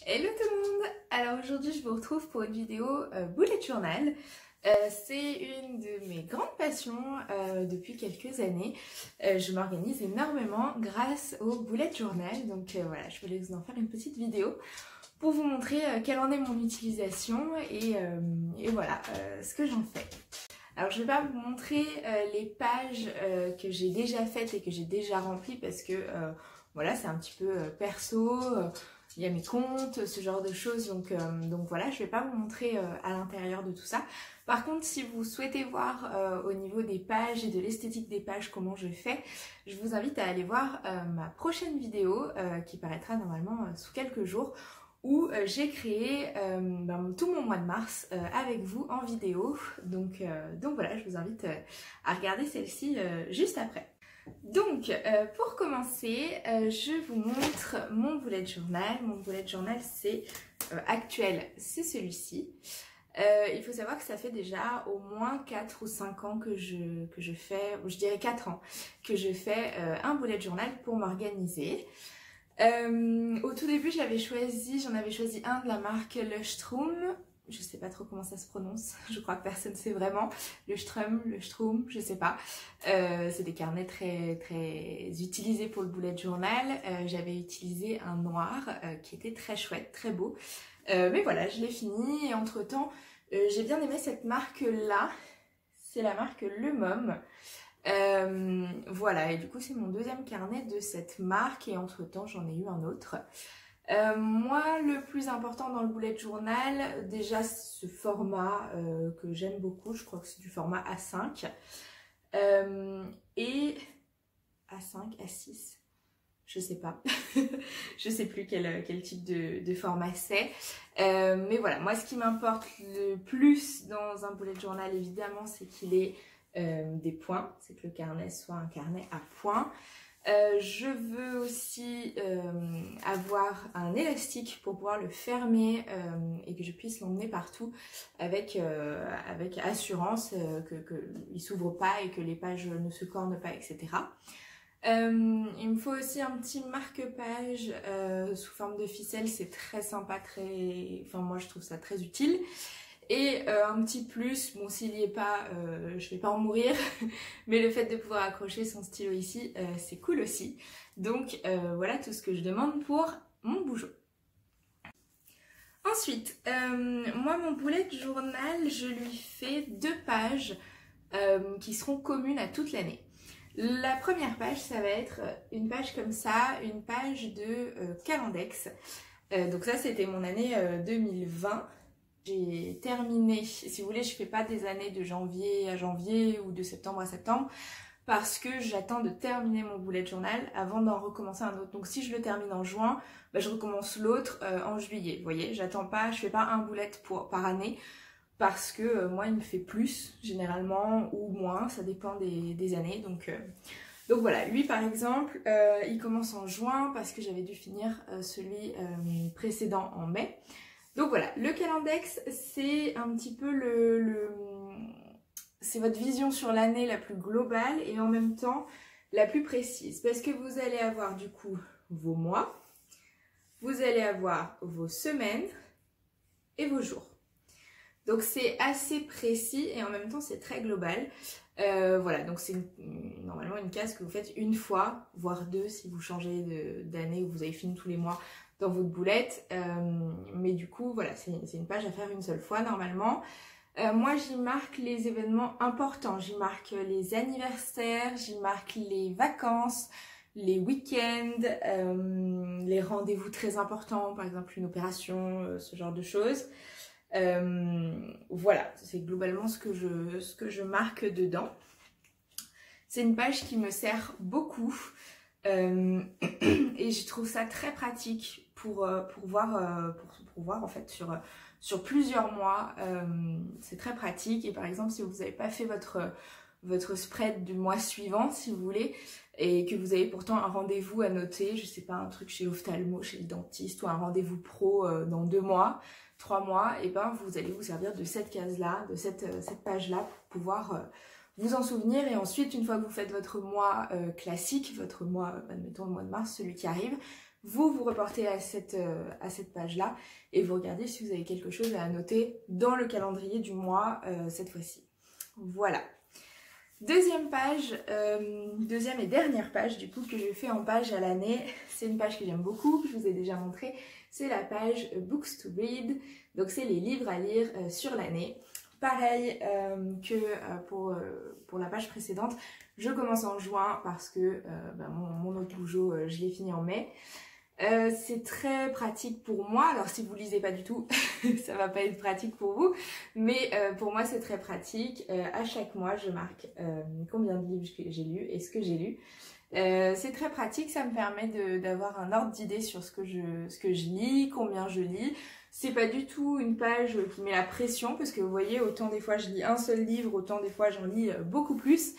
Hello tout le monde! Alors aujourd'hui je vous retrouve pour une vidéo bullet journal. C'est une de mes grandes passions depuis quelques années. Je m'organise énormément grâce au bullet journal. Donc voilà, je voulais vous en faire une petite vidéo pour vous montrer quelle en est mon utilisation et voilà ce que j'en fais. Alors je ne vais pas vous montrer les pages que j'ai déjà faites et que j'ai déjà remplies parce que voilà, c'est un petit peu perso. Il y a mes comptes, ce genre de choses, donc voilà, je ne vais pas vous montrer à l'intérieur de tout ça. Par contre, si vous souhaitez voir au niveau des pages et de l'esthétique des pages comment je fais, je vous invite à aller voir ma prochaine vidéo qui paraîtra normalement sous quelques jours, où j'ai créé tout mon mois de mars avec vous en vidéo. Donc voilà, je vous invite à regarder celle-ci juste après. Donc, pour commencer, je vous montre mon bullet journal. Mon bullet journal, c'est actuel, c'est celui-ci. Il faut savoir que ça fait déjà au moins 4 ou 5 ans que je fais, je dirais 4 ans, que je fais un bullet journal pour m'organiser. Au tout début, j'en avais choisi un de la marque Leuchtturm. Je sais pas trop comment ça se prononce, je crois que personne sait vraiment. Leuchtturm, je sais pas. C'est des carnets très utilisés pour le bullet journal. J'avais utilisé un noir qui était très chouette, très beau. Mais voilà, je l'ai fini et entre temps, j'ai bien aimé cette marque-là. C'est la marque Le Mom. Voilà, et du coup c'est mon deuxième carnet de cette marque et entre temps j'en ai eu un autre. Moi, le plus important dans le bullet journal, déjà ce format que j'aime beaucoup, je crois que c'est du format A5 et A5, A6, je sais pas, je sais plus quel type de format c'est, mais voilà, moi ce qui m'importe le plus dans un bullet journal évidemment c'est qu'il ait des points, c'est que le carnet soit un carnet à points. Je veux aussi avoir un élastique pour pouvoir le fermer et que je puisse l'emmener partout avec assurance qu'il ne s'ouvre pas et que les pages ne se cornent pas, etc. Il me faut aussi un petit marque-page sous forme de ficelle, c'est très sympa, enfin moi je trouve ça très utile. Et un petit plus, bon s'il n'y est pas, je vais pas en mourir, mais le fait de pouvoir accrocher son stylo ici, c'est cool aussi. Donc voilà tout ce que je demande pour mon bougeon. Ensuite, moi mon bullet journal, je lui fais 2 pages qui seront communes à toute l'année. La première page, ça va être une page comme ça, une page de Calendex. Donc ça c'était mon année 2020. J'ai terminé, si vous voulez, je fais pas des années de janvier à janvier ou de septembre à septembre parce que j'attends de terminer mon bullet journal avant d'en recommencer un autre. Donc si je le termine en juin, je recommence l'autre en juillet. Vous voyez, j'attends pas, je fais pas un bullet par année parce que moi il me fait plus généralement ou moins, ça dépend des années. Donc voilà, lui par exemple, il commence en juin parce que j'avais dû finir celui précédent en mai. Donc voilà, le Calendex, c'est un petit peu c'est votre vision sur l'année la plus globale et en même temps la plus précise. Parce que vous allez avoir du coup vos mois, vous allez avoir vos semaines et vos jours. Donc c'est assez précis et en même temps c'est très global. Voilà, donc c'est normalement une case que vous faites une fois, voire 2 si vous changez d'année ou vous avez fini tous les mois dans votre boulette, mais du coup voilà, c'est une page à faire une seule fois normalement. Moi j'y marque les événements importants, j'y marque les anniversaires, j'y marque les vacances, les week-ends, les rendez-vous très importants, par exemple une opération, ce genre de choses. Voilà, c'est globalement ce que je marque dedans. C'est une page qui me sert beaucoup et je trouve ça très pratique pour voir en fait sur plusieurs mois. C'est très pratique et par exemple si vous n'avez pas fait votre spread du mois suivant si vous voulez et que vous avez pourtant un rendez-vous à noter, je sais pas, un truc chez l'ophtalmo, chez le dentiste ou un rendez-vous pro dans 2 mois, 3 mois, et ben vous allez vous servir de cette case là, de cette page là pour pouvoir vous en souvenir. Et ensuite une fois que vous faites votre mois classique, votre mois, admettons le mois de mars, celui qui arrive, vous vous reportez à cette page-là et vous regardez si vous avez quelque chose à noter dans le calendrier du mois cette fois-ci. Voilà. Deuxième page, deuxième et dernière page du coup que je fais en page à l'année, c'est une page que j'aime beaucoup, que je vous ai déjà montré, c'est la page Books to Read, donc c'est les livres à lire sur l'année. Pareil que pour la page précédente, je commence en juin parce que mon autre Loujo, je l'ai fini en mai. C'est très pratique pour moi, alors si vous lisez pas du tout, ça va pas être pratique pour vous, mais pour moi c'est très pratique. À chaque mois je marque combien de livres j'ai lu et ce que j'ai lu. C'est très pratique, ça me permet d'avoir un ordre d'idée sur ce que je lis, combien je lis. C'est pas du tout une page qui met la pression, parce que vous voyez, autant des fois je lis un seul livre, autant des fois j'en lis beaucoup plus.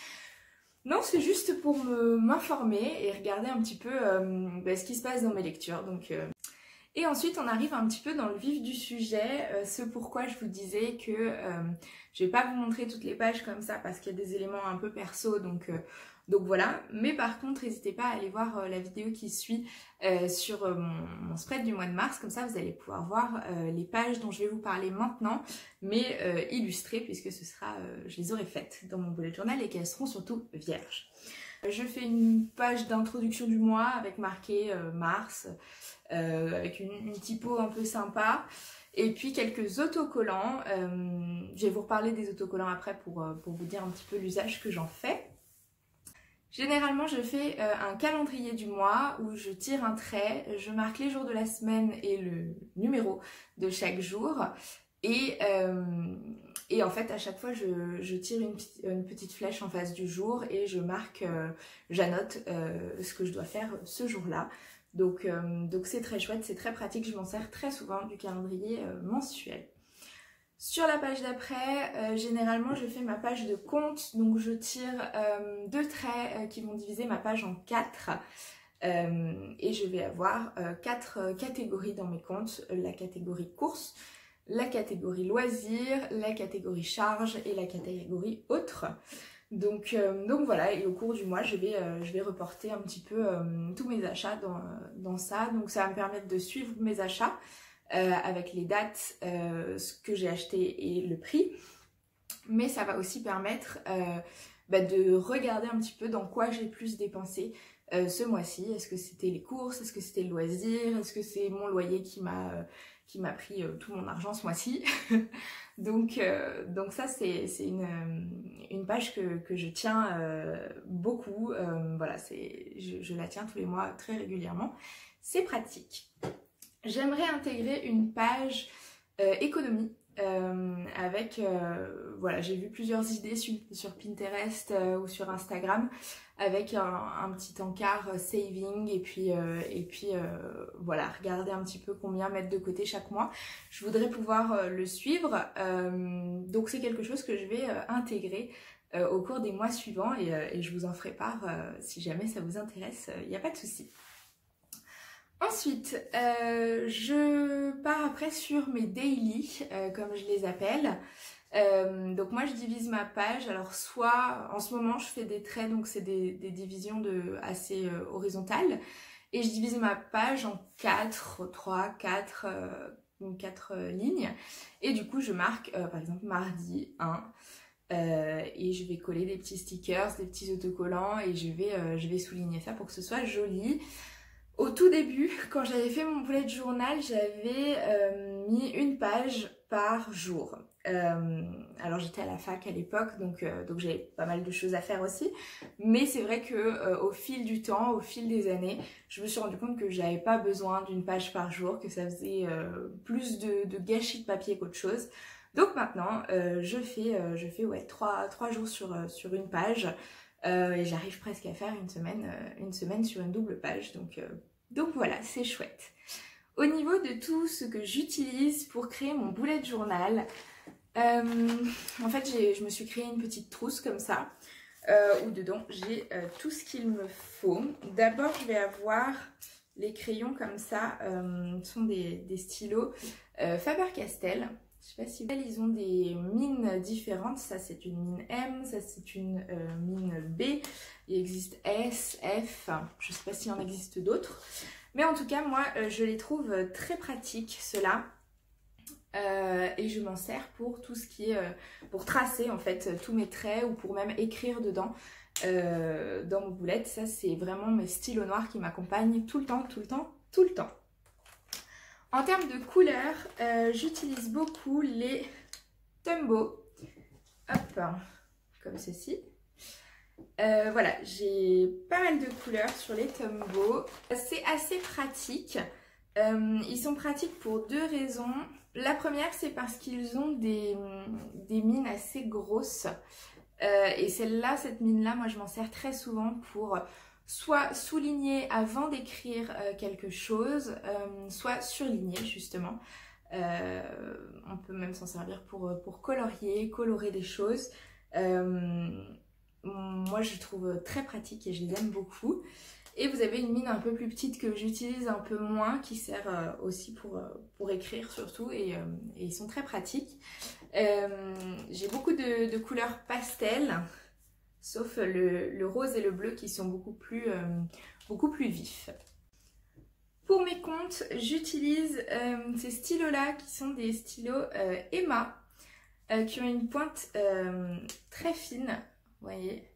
Non, c'est juste pour m'informer et regarder un petit peu ce qui se passe dans mes lectures. Et ensuite, on arrive un petit peu dans le vif du sujet, ce pourquoi je vous disais que je vais pas vous montrer toutes les pages comme ça parce qu'il y a des éléments un peu perso, donc voilà. Mais par contre, n'hésitez pas à aller voir la vidéo qui suit sur mon spread du mois de mars, comme ça vous allez pouvoir voir les pages dont je vais vous parler maintenant, mais illustrées puisque je les aurai faites dans mon bullet journal et qu'elles seront surtout vierges. Je fais une page d'introduction du mois avec marqué mars, avec une typo un peu sympa, et puis quelques autocollants. Je vais vous reparler des autocollants après pour vous dire un petit peu l'usage que j'en fais. Généralement, je fais un calendrier du mois où je tire un trait, je marque les jours de la semaine et le numéro de chaque jour. Et en fait, à chaque fois, je tire une petite flèche en face du jour et je marque, j'annote ce que je dois faire ce jour-là. Donc c'est très chouette, c'est très pratique, je m'en sers très souvent du calendrier mensuel. Sur la page d'après, généralement je fais ma page de compte, donc je tire 2 traits qui vont diviser ma page en 4 et je vais avoir 4 catégories dans mes comptes, la catégorie courses, la catégorie loisirs, la catégorie charges et la catégorie autres. Donc voilà, et au cours du mois je vais reporter un petit peu tous mes achats dans ça, donc ça va me permettre de suivre mes achats. Avec les dates, ce que j'ai acheté et le prix, mais ça va aussi permettre de regarder un petit peu dans quoi j'ai plus dépensé ce mois-ci. Est-ce que c'était les courses, est-ce que c'était le loisir, est-ce que c'est mon loyer qui m'a pris tout mon argent ce mois-ci. donc ça c'est une page que je tiens beaucoup, voilà, je la tiens tous les mois très régulièrement, c'est pratique. J'aimerais intégrer une page économie avec, voilà, j'ai vu plusieurs idées sur Pinterest ou sur Instagram avec un petit encart saving et puis voilà, regarder un petit peu combien mettre de côté chaque mois. Je voudrais pouvoir le suivre, donc c'est quelque chose que je vais intégrer au cours des mois suivants et je vous en ferai part si jamais ça vous intéresse, il n'y a pas de souci. Ensuite, je pars après sur mes daily, comme je les appelle. Donc moi je divise ma page, alors soit en ce moment je fais des traits, donc c'est des divisions assez horizontales, et je divise ma page en 4 lignes, et du coup je marque par exemple mardi 1, et je vais coller des petits stickers, des petits autocollants, et je vais souligner ça pour que ce soit joli. Au tout début, quand j'avais fait mon bullet journal, j'avais mis une page par jour. Alors j'étais à la fac à l'époque, donc j'avais pas mal de choses à faire aussi. Mais c'est vrai que au fil du temps, au fil des années, je me suis rendu compte que j'avais pas besoin d'une page par jour, que ça faisait plus de gâchis de papier qu'autre chose. Donc maintenant, je fais ouais, 3 jours sur une page. Et j'arrive presque à faire une semaine sur une double page, donc voilà, c'est chouette. Au niveau de tout ce que j'utilise pour créer mon bullet journal, en fait je me suis créé une petite trousse comme ça, où dedans j'ai tout ce qu'il me faut. D'abord je vais avoir les crayons comme ça, ce sont des stylos Faber-Castell. Je sais pas si ils ont des mines différentes. Ça c'est une mine M, ça c'est une mine B. Il existe S, F, je sais pas s'il en existe d'autres. Mais en tout cas moi je les trouve très pratiques ceux-là. Et je m'en sers pour tout ce qui est pour tracer en fait tous mes traits ou pour même écrire dedans dans mon boulette. Ça c'est vraiment mes stylos noirs qui m'accompagnent tout le temps, tout le temps, tout le temps. En termes de couleurs, j'utilise beaucoup les Tombow. Hop, comme ceci. Voilà, j'ai pas mal de couleurs sur les Tombow. C'est assez pratique. Ils sont pratiques pour deux raisons. La première, c'est parce qu'ils ont des mines assez grosses. Et celle-là, cette mine-là, moi je m'en sers très souvent pour soit souligner avant d'écrire quelque chose, soit surligner justement. On peut même s'en servir pour colorier, colorer des choses. Moi je trouve très pratique et je les aime beaucoup. Et vous avez une mine un peu plus petite que j'utilise un peu moins, qui sert aussi pour écrire surtout, et ils sont très pratiques. J'ai beaucoup de couleurs pastel, sauf le rose et le bleu qui sont beaucoup plus vifs. Pour mes comptes, j'utilise ces stylos-là qui sont des stylos Emma, qui ont une pointe très fine, vous voyez.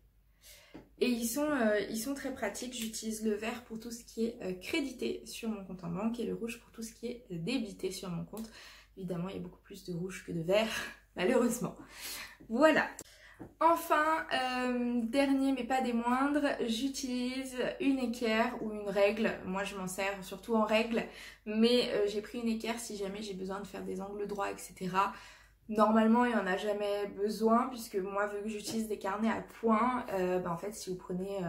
Et ils sont très pratiques. J'utilise le vert pour tout ce qui est crédité sur mon compte en banque et le rouge pour tout ce qui est débité sur mon compte. Évidemment, il y a beaucoup plus de rouge que de vert, malheureusement. Voilà. Enfin, dernier mais pas des moindres, j'utilise une équerre ou une règle. Moi, je m'en sers surtout en règle, mais j'ai pris une équerre si jamais j'ai besoin de faire des angles droits, etc. Normalement, il n'y en a jamais besoin, puisque moi, vu que j'utilise des carnets à points, en fait, si vous prenez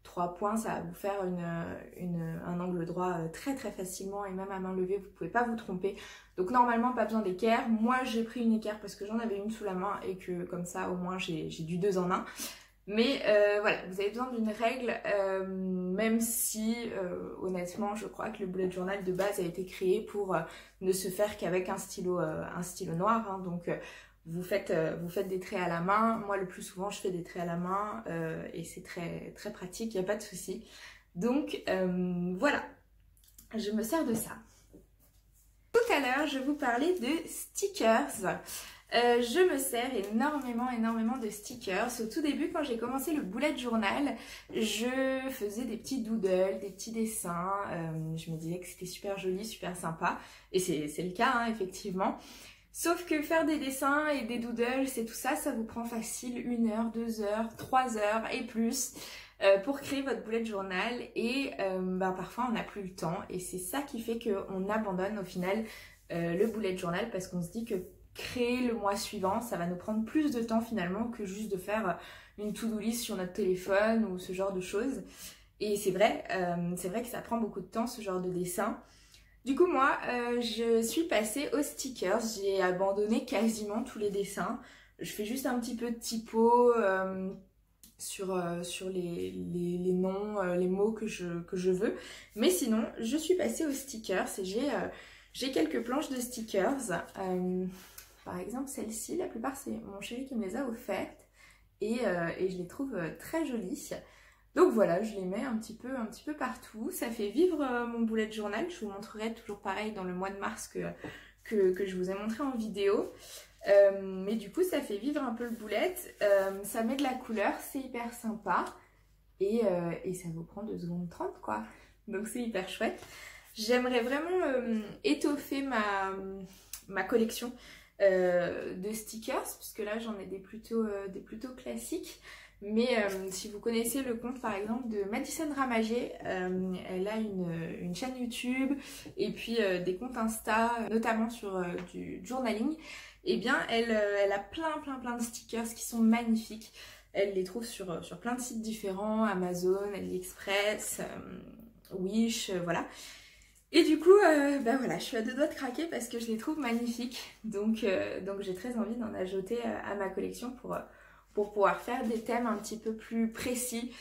3 points, ça va vous faire un angle droit très très facilement, et même à main levée, vous ne pouvez pas vous tromper. Donc normalement, pas besoin d'équerre. Moi, j'ai pris une équerre parce que j'en avais une sous la main et que comme ça, au moins, j'ai du 2 en 1. Mais voilà, vous avez besoin d'une règle, même si honnêtement je crois que le bullet journal de base a été créé pour ne se faire qu'avec un stylo noir, hein. Donc vous faites des traits à la main. Moi le plus souvent je fais des traits à la main et c'est très, très pratique, il n'y a pas de souci. Donc voilà, je me sers de ça. Tout à l'heure je vous parlais de stickers. Je me sers énormément de stickers. Au tout début, quand j'ai commencé le bullet journal, je faisais des petits doodles, des petits dessins. Je me disais que c'était super joli, super sympa. Et c'est le cas, hein, effectivement. Sauf que faire des dessins et des doodles, c'est tout ça, ça vous prend facile 1 heure, 2 heures, 3 heures et plus pour créer votre bullet journal. Et parfois, on n'a plus le temps. Et c'est ça qui fait qu'on abandonne au final le bullet journal, parce qu'on se dit que créer le mois suivant, ça va nous prendre plus de temps finalement que juste de faire une to-do list sur notre téléphone ou ce genre de choses. Et c'est vrai que ça prend beaucoup de temps, ce genre de dessin. Du coup moi, je suis passée aux stickers. J'ai abandonné quasiment tous les dessins. Je fais juste un petit peu de typo sur les noms, les mots que je veux. Mais sinon, je suis passée aux stickers et j'ai quelques planches de stickers. Par exemple, celle-ci, la plupart c'est mon chéri qui me les a offertes et je les trouve très jolies. Donc voilà, je les mets un petit peu partout. Ça fait vivre mon bullet journal. Je vous montrerai toujours pareil dans le mois de mars que je vous ai montré en vidéo. Mais du coup, ça fait vivre un peu le bullet. Ça met de la couleur, c'est hyper sympa. Et ça vous prend 2 secondes 30 quoi. Donc c'est hyper chouette. J'aimerais vraiment étoffer ma collection de stickers, puisque là j'en ai des plutôt classiques. Mais si vous connaissez le compte par exemple de Madison Ramager, elle a une chaîne YouTube et puis des comptes Insta, notamment sur du journaling. Et bien elle a plein de stickers qui sont magnifiques. Elle les trouve sur plein de sites différents, Amazon, AliExpress, Wish, voilà. Et du coup, voilà, je suis à 2 doigts de craquer parce que je les trouve magnifiques. Donc j'ai très envie d'en ajouter à ma collection pour pouvoir faire des thèmes un petit peu plus précis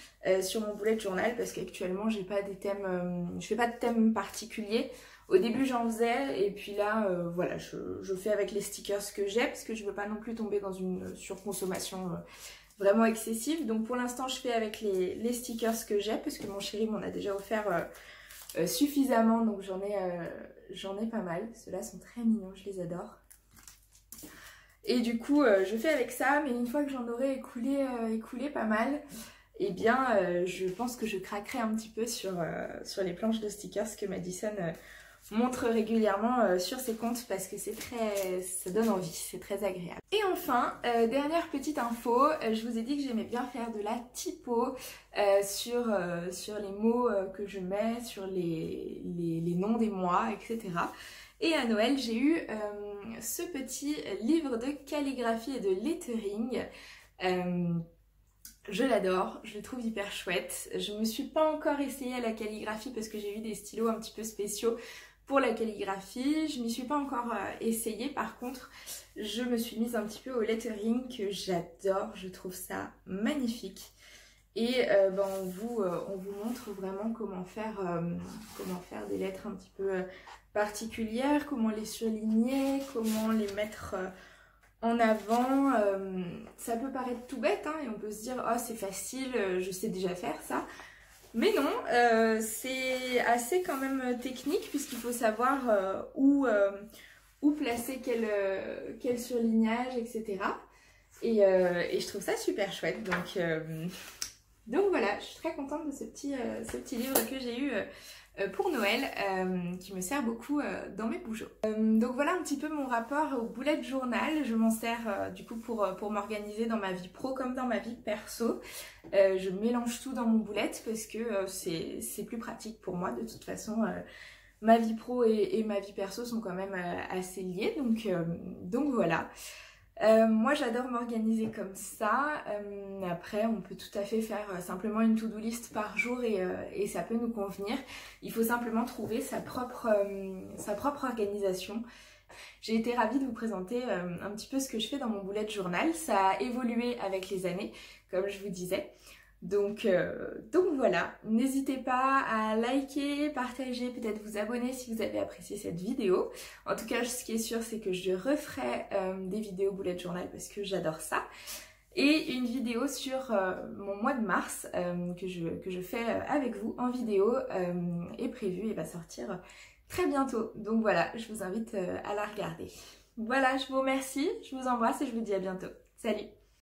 sur mon bullet journal, parce qu'actuellement j'ai pas des thèmes, je fais pas de thème particulier. Au début j'en faisais et puis là voilà, je fais avec les stickers que j'ai parce que je veux pas non plus tomber dans une surconsommation vraiment excessive. Donc pour l'instant je fais avec les stickers que j'ai parce que mon chéri m'en a déjà offert suffisamment, donc j'en ai pas mal. Ceux-là sont très mignons, je les adore. Et du coup je fais avec ça, mais une fois que j'en aurai écoulé pas mal, et bien je pense que je craquerai un petit peu sur les planches de stickers que Madison montre régulièrement sur ses comptes parce que ça donne envie, c'est très agréable. Et enfin, dernière petite info, je vous ai dit que j'aimais bien faire de la typo sur les mots que je mets, sur les noms des mois, etc. Et à Noël, j'ai eu ce petit livre de calligraphie et de lettering. Je l'adore, je le trouve hyper chouette. Je me suis pas encore essayée à la calligraphie parce que j'ai eu des stylos un petit peu spéciaux pour la calligraphie. Je m'y suis pas encore essayée. Par contre, je me suis mise un petit peu au lettering que j'adore. Je trouve ça magnifique. Et on vous montre vraiment comment faire des lettres un petit peu particulières, comment les surligner, comment les mettre en avant. Ça peut paraître tout bête hein, et on peut se dire oh c'est facile, je sais déjà faire ça. Mais non, c'est assez quand même technique puisqu'il faut savoir où placer quel surlignage, etc. Et je trouve ça super chouette. Donc voilà, je suis très contente de ce petit livre que j'ai eu pour Noël, qui me sert beaucoup dans mes bougeons. Donc voilà un petit peu mon rapport au bullet journal. Je m'en sers du coup pour m'organiser dans ma vie pro comme dans ma vie perso. Je mélange tout dans mon bullet parce que c'est plus pratique pour moi. De toute façon, ma vie pro et ma vie perso sont quand même assez liées. Donc voilà. Moi j'adore m'organiser comme ça. Après on peut tout à fait faire simplement une to-do list par jour et ça peut nous convenir. Il faut simplement trouver sa propre organisation. J'ai été ravie de vous présenter un petit peu ce que je fais dans mon bullet journal. Ça a évolué avec les années comme je vous disais. Donc voilà, n'hésitez pas à liker, partager, peut-être vous abonner si vous avez apprécié cette vidéo. En tout cas, ce qui est sûr, c'est que je referai des vidéos bullet journal parce que j'adore ça. Et une vidéo sur mon mois de mars que je fais avec vous en vidéo est prévue et va sortir très bientôt. Donc voilà, je vous invite à la regarder. Voilà, je vous remercie, je vous embrasse et je vous dis à bientôt. Salut!